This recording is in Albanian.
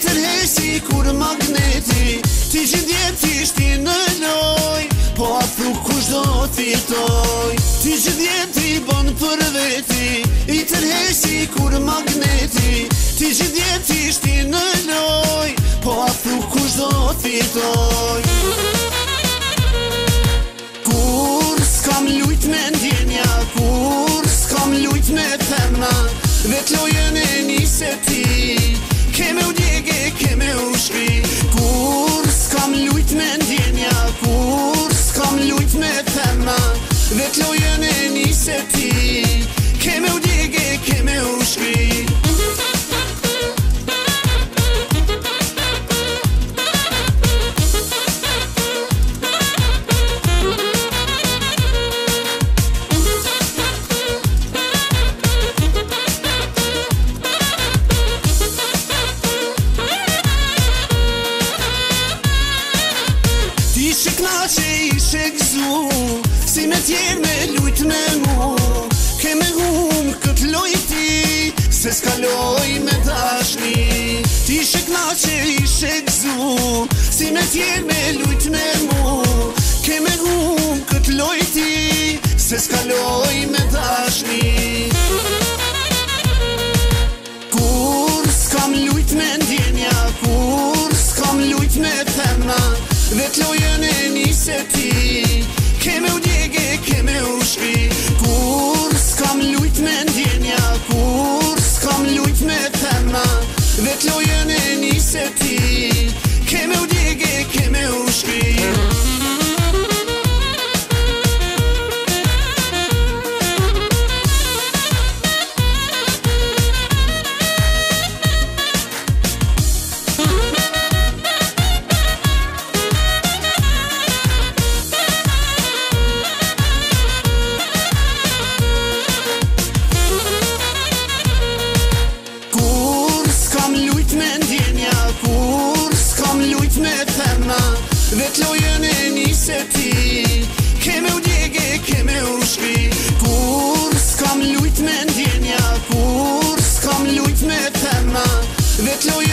tërhesi kur magneti, ti që djeti shti në loj, po a thu kush do fitoj. Ti që djeti bon për veti, i tërhesi kur magneti, ti që djeti shti në loj, po a thu kush do fitoj. Kur s'kam lujt me ndjenja, kur s'kam lujt me themna, vet lojën e nise ti, keme u djege, keme u shkri. Kur s'kam lujt me ndjenja, kur s'kam lujt me themna, vet lojën e nise ti, keme u djege, keme u shkri. Ishe knaqe, ishe gzu, si me tjerë me lujt me mu, ke me hum kët lojti, se s'ka loj me dashni. Ishe knaqe, ishe gzu, si me tjerë me lujt me mu, ke me hum kët lojti, se s'ka loj me dashni. Kur s'kam lujt me ndjenja, kur s'kam lujt me themna, vet lojën e nise ti, keme u djege, keme u shkri. Kur s'kam lujt me ndjenja, kur s'kam lujt me themna, vet lojën e nise ti, keme u djege, keme u shkri. Vet lojën e nise ti, keme u djege, keme u shkri. Kur s'kam lujt me ndjenja, kur s'kam lujt me themna, vet lojën